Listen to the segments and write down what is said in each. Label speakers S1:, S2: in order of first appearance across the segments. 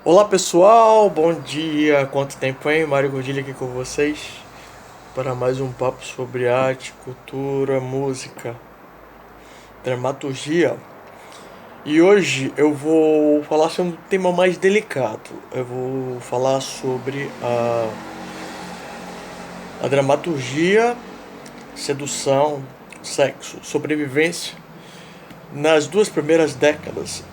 S1: Olá pessoal, bom dia! Quanto tempo, hein? Mário Gordilho aqui com vocês para mais um papo sobre arte, cultura, música, dramaturgia. E hoje eu vou falar sobre um tema mais delicado. Eu vou falar sobre a dramaturgia, sedução, sexo, sobrevivência nas duas primeiras décadas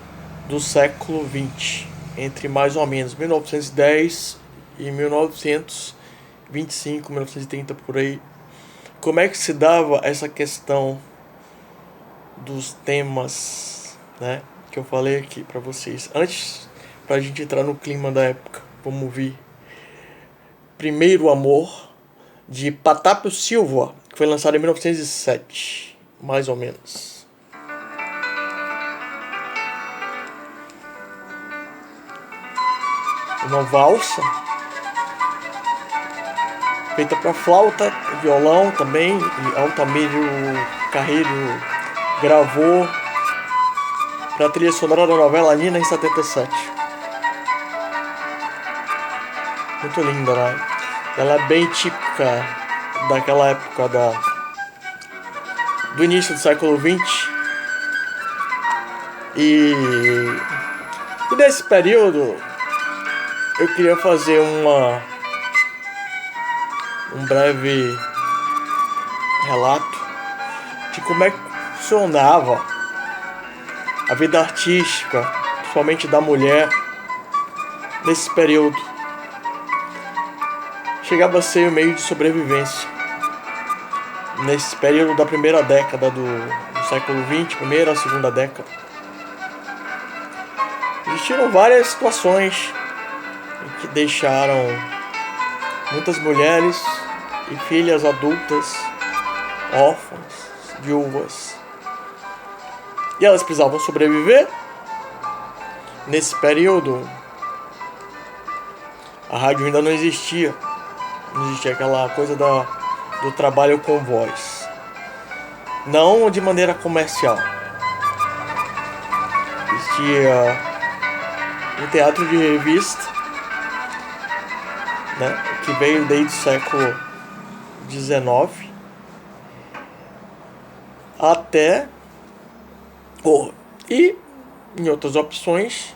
S1: do século XX, entre mais ou menos 1910 e 1925, 1930 por aí. Como é que se dava essa questão dos temas, né, que eu falei aqui para vocês? Antes, pra gente entrar no clima da época, vamos ouvir Primeiro Amor de Patápio Silva, que foi lançado em 1907, mais ou menos. Uma valsa feita para flauta, violão também, e Altamiro Carreiro gravou para a trilha sonora da novela Nina em 77. Muito linda, né? Ela é bem típica daquela época do início do século XX. E nesse período eu queria fazer um breve relato de como é que funcionava a vida artística, principalmente da mulher, nesse período. Chegava a ser um meio de sobrevivência. Nesse período da primeira década do século XX, primeira a segunda década, existiram várias situações que deixaram muitas mulheres e filhas adultas órfãs, viúvas. E elas precisavam sobreviver. Nesse período, a rádio ainda não existia. Não existia aquela coisa do trabalho com voz. Não de maneira comercial. Existia um teatro de revista, né, que veio desde o século XIX até... E, em outras opções,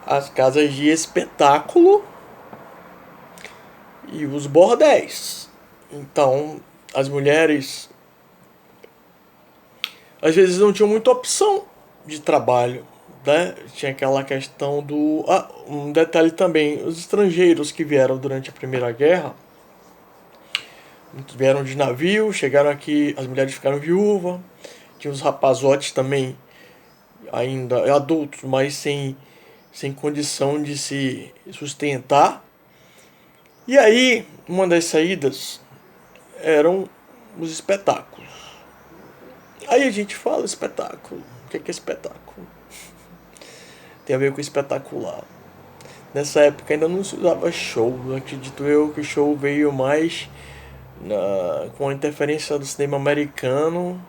S1: as casas de espetáculo e os bordéis. Então, as mulheres às vezes não tinham muita opção de trabalho, né? Tinha aquela questão do... um detalhe também, os estrangeiros que vieram durante a Primeira Guerra, muitos vieram de navio, chegaram aqui, as mulheres ficaram viúvas, tinha os rapazotes também, ainda adultos, mas sem condição de se sustentar. E aí, uma das saídas eram os espetáculos. Aí a gente fala espetáculo. O que é espetáculo? Tem a ver com espetacular. Nessa época ainda não se usava show. Acredito eu que o show veio mais com a interferência do cinema americano,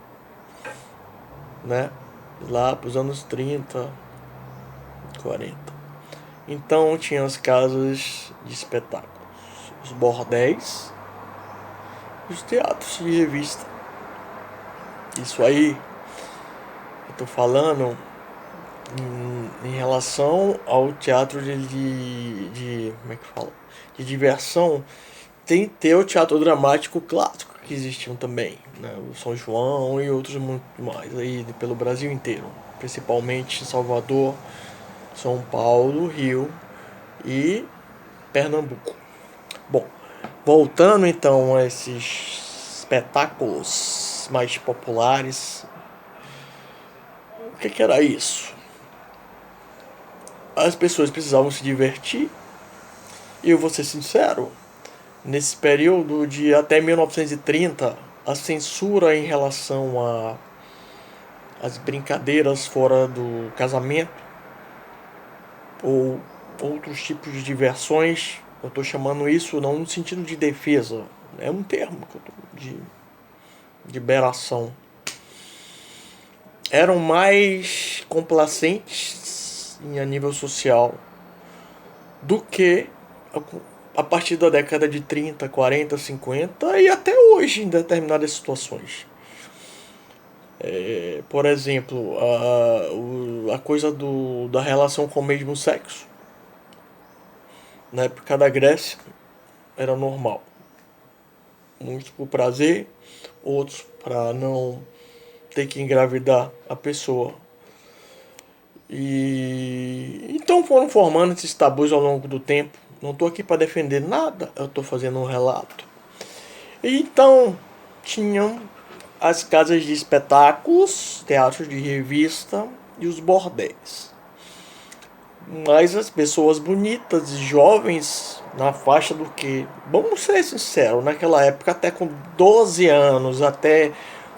S1: né? Lá para os anos 30, 40. Então tinha as casas de espetáculos, os bordéis e os teatros de revista. Isso aí eu tô falando em relação ao teatro de como é que fala? De diversão. Tem que ter o teatro dramático clássico que existiam também, né? O São João e outros muito mais aí pelo Brasil inteiro, principalmente Salvador, São Paulo, Rio e Pernambuco. Bom, voltando então a esses espetáculos mais populares, o que era isso? As pessoas precisavam se divertir, e eu vou ser sincero, nesse período de até 1930, a censura em relação às brincadeiras fora do casamento ou outros tipos de diversões, eu estou chamando isso não no sentido de defesa, é um termo de liberação, eram mais complacentes a nível social. do que a partir da década de 30, 40, 50 e até hoje em determinadas situações. Por exemplo, a coisa da relação com o mesmo sexo. Na época da Grécia era normal. Muitos por prazer, outros para não ter que engravidar a pessoa. E então foram formando esses tabus ao longo do tempo. Não estou aqui para defender nada, eu estou fazendo um relato. E então tinham as casas de espetáculos, teatros de revista e os bordéis. Mas as pessoas bonitas e jovens, na faixa do que, vamos ser sinceros, naquela época até com 12 anos, até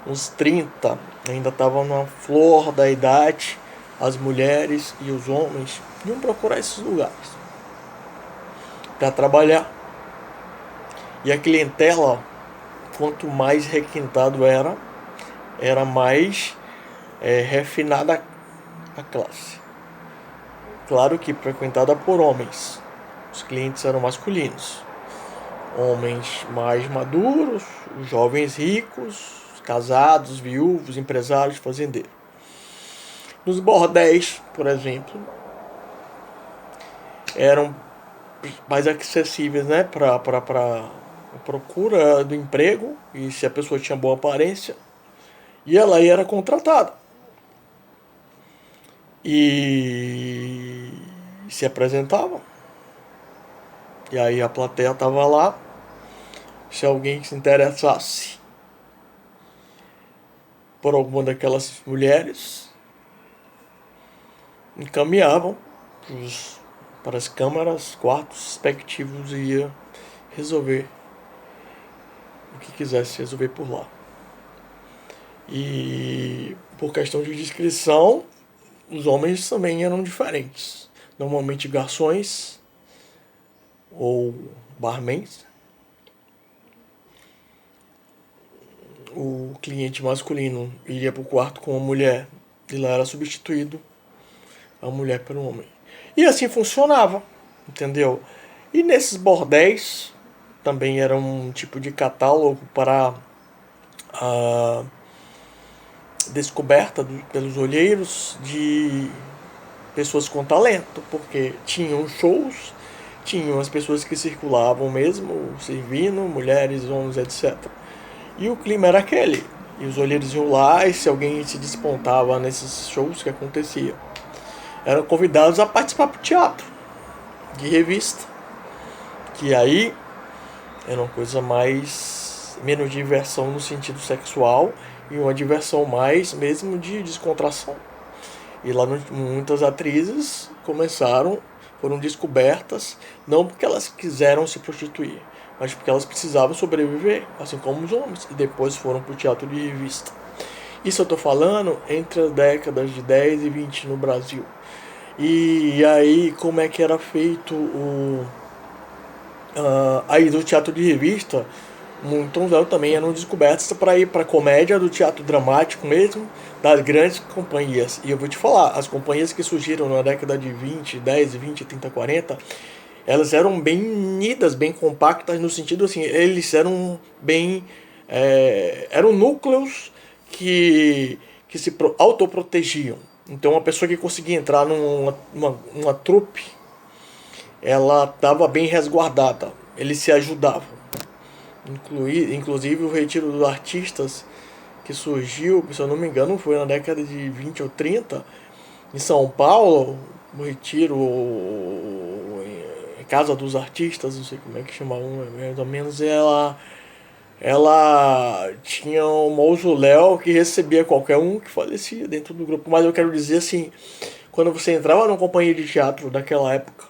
S1: uns 30, ainda estavam na flor da idade, as mulheres e os homens iam procurar esses lugares para trabalhar. E a clientela, quanto mais requintado era mais refinada a classe. Claro que frequentada por homens. Os clientes eram masculinos. Homens mais maduros, jovens ricos, casados, viúvos, empresários, fazendeiros. Nos bordéis, por exemplo, eram mais acessíveis, né, para a procura do emprego, e se a pessoa tinha boa aparência, e ela aí era contratada. E se apresentava. E aí a plateia estava lá. Se alguém se interessasse por alguma daquelas mulheres, encaminhavam para as câmaras, quartos respectivos e ia resolver o que quisesse resolver por lá. E por questão de descrição, os homens também eram diferentes. Normalmente garçons ou barmans. O cliente masculino iria para o quarto com a mulher e lá era substituído a mulher pelo homem. E assim funcionava, entendeu? E nesses bordéis também era um tipo de catálogo para a descoberta pelos olheiros de pessoas com talento, porque tinham shows, tinham as pessoas que circulavam mesmo, servindo, mulheres, homens, etc. E o clima era aquele. E os olheiros iam lá e se alguém se despontava nesses shows que acontecia, eram convidados a participar do teatro de revista. Que aí era uma coisa menos diversão no sentido sexual e uma diversão mais mesmo de descontração. E lá muitas atrizes foram descobertas, não porque elas quiseram se prostituir, mas porque elas precisavam sobreviver, assim como os homens, e depois foram para o teatro de revista. Isso eu estou falando entre as décadas de 10 e 20 no Brasil. E aí, como é que era feito aí do teatro de revista? Muitos também eram descobertos para ir para a comédia do teatro dramático mesmo, das grandes companhias. E eu vou te falar, as companhias que surgiram na década de 20, 10, 20, 30, 40, elas eram bem unidas, bem compactas, no sentido assim, eles eram bem... eram núcleos que se autoprotegiam. Então uma pessoa que conseguia entrar numa trupe, ela estava bem resguardada, eles se ajudavam. Inclusive o retiro dos artistas que surgiu, se eu não me engano, foi na década de 20 ou 30, em São Paulo, o retiro Casa dos Artistas, não sei como é que chama, mais ou menos, ela tinha um mausoléu que recebia qualquer um que falecia dentro do grupo. Mas eu quero dizer assim, quando você entrava numa companhia de teatro daquela época,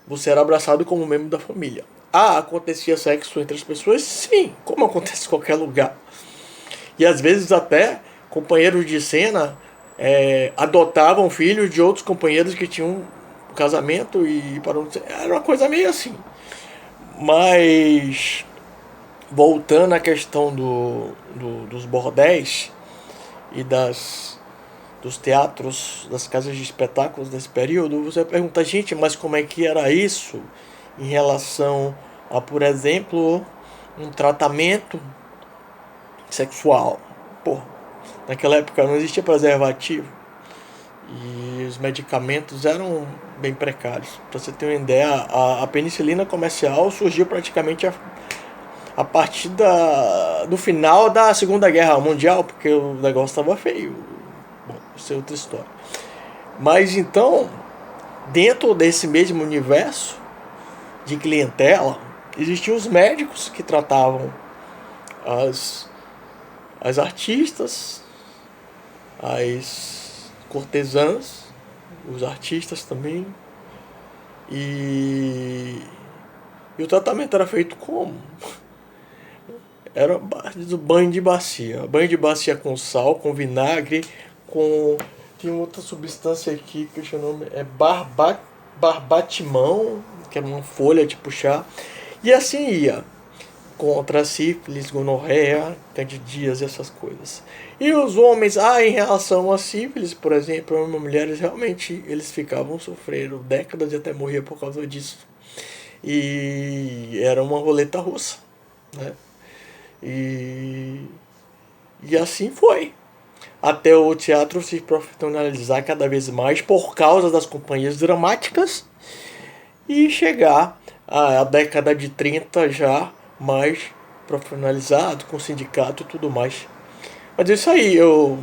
S1: você era abraçado como membro da família. Acontecia sexo entre as pessoas? Sim, como acontece em qualquer lugar. E às vezes até companheiros de cena adotavam filhos de outros companheiros que tinham um casamento e para era uma coisa meio assim. Mas voltando à questão dos bordéis e das dos teatros, das casas de espetáculos desse período, você pergunta, gente, mas como é que era isso em relação a, por exemplo, um tratamento sexual? Pô, naquela época não existia preservativo e os medicamentos eram bem precários. Para você ter uma ideia, a penicilina comercial surgiu praticamente a partir do final da Segunda Guerra Mundial, porque o negócio estava feio. Bom, isso é outra história. Mas então, dentro desse mesmo universo de clientela, existiam os médicos que tratavam as artistas, as cortesãs, os artistas também. E o tratamento era feito como? Era do banho de bacia. Banho de bacia com sal, com vinagre, com... Tem outra substância aqui que o nome é barbatimão, que é uma folha de puxar. E assim ia. Contra sífilis, gonorreia, candidíase, essas coisas. E os homens, em relação a sífilis, por exemplo, as mulheres realmente eles ficavam sofrendo décadas e até morrer por causa disso. E era uma roleta russa, né? E assim foi. Até o teatro se profissionalizar cada vez mais por causa das companhias dramáticas e chegar à década de 30 já mais profissionalizado, com sindicato e tudo mais. Mas isso aí, eu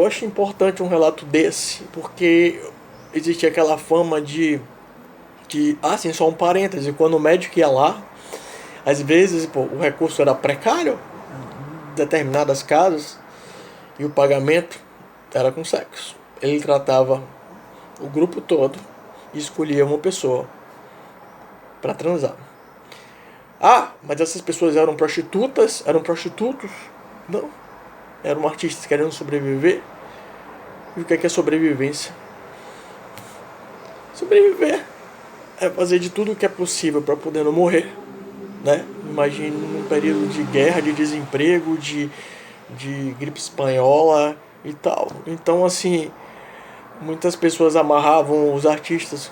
S1: acho importante um relato desse, porque existia aquela fama assim, só um parêntese, quando o médico ia lá, às vezes o recurso era precário, em determinadas casas, e o pagamento era com sexo. Ele tratava o grupo todo e escolhia uma pessoa para transar. Mas essas pessoas eram prostitutas? Eram prostitutos? Não. Eram artistas querendo sobreviver. E o que é sobrevivência? Sobreviver é fazer de tudo o que é possível para poder não morrer, né? Imagine num período de guerra, de desemprego, de gripe espanhola e tal. Então, assim, muitas pessoas amarravam os artistas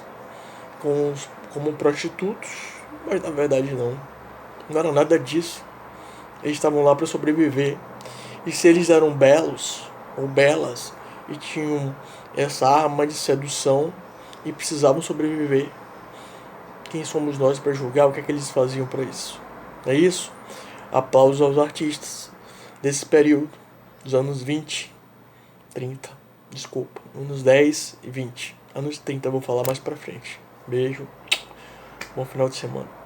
S1: como prostitutos, mas na verdade não era nada disso. Eles estavam lá para sobreviver. E se eles eram belos ou belas e tinham essa arma de sedução e precisavam sobreviver, quem somos nós para julgar o que é que eles faziam para isso? É isso? Aplausos aos artistas desse período, dos anos 20, 30, desculpa, anos 10 e 20. Anos 30 eu vou falar mais pra frente. Beijo, bom final de semana.